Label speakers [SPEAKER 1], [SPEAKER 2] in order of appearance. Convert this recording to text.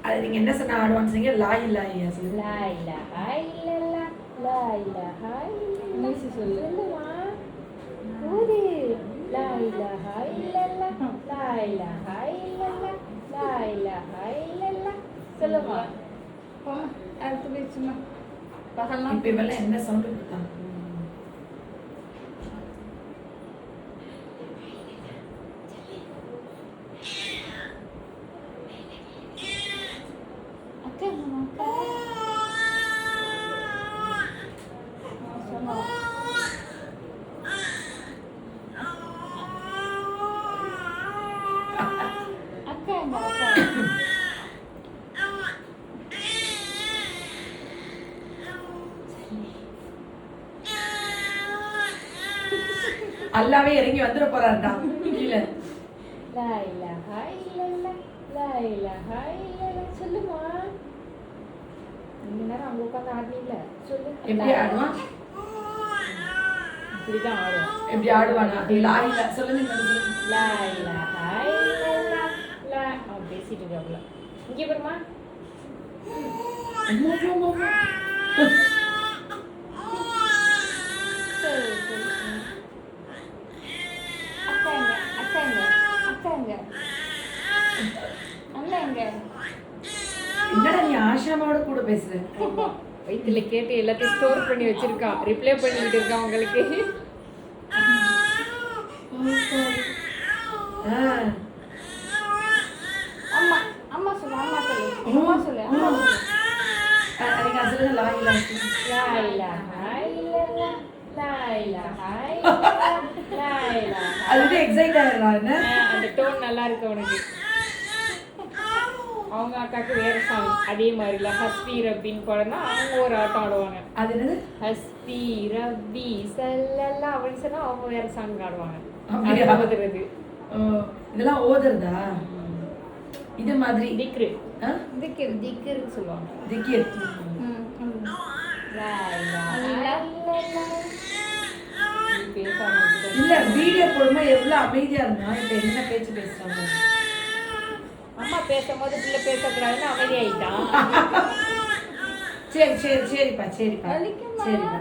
[SPEAKER 1] அது நீங்க என்ன சொன்ன ஆடுவான்னு சொன்னீங்க? லாய் லாயா சொல்லுங்க.
[SPEAKER 2] லாய் லாய் இல்லல்ல லாய் லாய்
[SPEAKER 3] நீசி சொல்லு.
[SPEAKER 2] சொல்லுமா ஊரு லாய் லாய் இல்லல்ல லாய் லாய் இல்லல்ல லாய் லாய் இல்லல்ல சொல்லுமா.
[SPEAKER 3] அடுத்து போய் சும்மா பகல்லாம்
[SPEAKER 1] இப்ப இவெல்லாம் என்ன சவுண்ட் கொடுத்தாங்க?
[SPEAKER 3] அக்கா அக்கா சொன்னா அக்கா அக்கா
[SPEAKER 1] அல்லாவே இறங்கி வந்துட போறாருடா கீழே.
[SPEAKER 2] லாய் லாய் இல்லல்ல லாய் லாய் இல்லல்ல சொல்லுமா. இந்த நேரம் அங்க உட்காந்து ஆடினீங்கள சொல்லு.
[SPEAKER 1] எப்படி ஆடுவான்?
[SPEAKER 2] இப்படிதான் ஆடுவான்.
[SPEAKER 1] எப்படி ஆடுவானா? லாய் லா சொல்லுங்க.
[SPEAKER 2] லாய் லாய் இல்லல்ல லாய் அவன் பேசிட்டு இருக்காப்ல. இங்க பாருமா. சொல்லு சொல்லு. அக்காங்க அக்காங்க அக்காங்க அண்ணாங்க.
[SPEAKER 1] என்னடா நீ ஆஷாமாவோட கூட பேசுற?
[SPEAKER 2] வயிற்றுல கேட்டு எல்லாத்தையும் ஸ்டோர் பண்ணி வச்சிருக்கான். ரிப்ளை பண்ணிக்கிட்டு இருக்கான் உங்களுக்கு. அம்மா அம்மா சொல்லு அம்மா சொல்லு அம்மா சொல்லு அம்மா சொல்லு.
[SPEAKER 1] நீங்க சொல்லுங்க. லாய் லாய்.
[SPEAKER 2] லாய் லாய் இல்லல்ல லாய் லாய் லாய் லாய்.
[SPEAKER 1] அதுக்கு எக்ஸைட் ஆயிடுறான்.
[SPEAKER 2] அந்த டோன் நல்லா இருக்கு அவனுக்கு. அவங்க அக்காக்கு வேற சாங் அதே மாதிரில ஹஸ்பி ரப்பின்னு பாடுனா அவங்க ஒரு ஆட்டம் ஆடுவாங்க.
[SPEAKER 1] அது என்னது?
[SPEAKER 2] ஹஸ்பி ரப்பி சல்லல்லா அப்படின்னு சொன்னா அவங்க வேற சாங் ஆடுவாங்க.
[SPEAKER 1] அப்படியா?
[SPEAKER 2] அது ஓதுறது.
[SPEAKER 1] இதெல்லாம் ஓதுறதா? இது மாதிரி
[SPEAKER 2] திக்ரு
[SPEAKER 1] ஆ?
[SPEAKER 2] திக்ருன்னு சொல்லுவாங்க.
[SPEAKER 1] திக்கிர்.
[SPEAKER 2] லாய் லாய் பேச ஆரம்பிச்சிட்டாங்க.
[SPEAKER 1] இல்ல வீடியோ போடும்போது எவ்வளவு அமைதியா இருந்தா இப்ப என்ன பேச்சு பேசுறாங்க?
[SPEAKER 2] அம்மா பேசும்போது பிள்ளை பேசக்கூடாதுன்னு அமைதியாயிட்டான்.
[SPEAKER 1] சரி சரி சரிப்பா சரிப்பா
[SPEAKER 3] வலிக்குமா?
[SPEAKER 1] சரிப்பா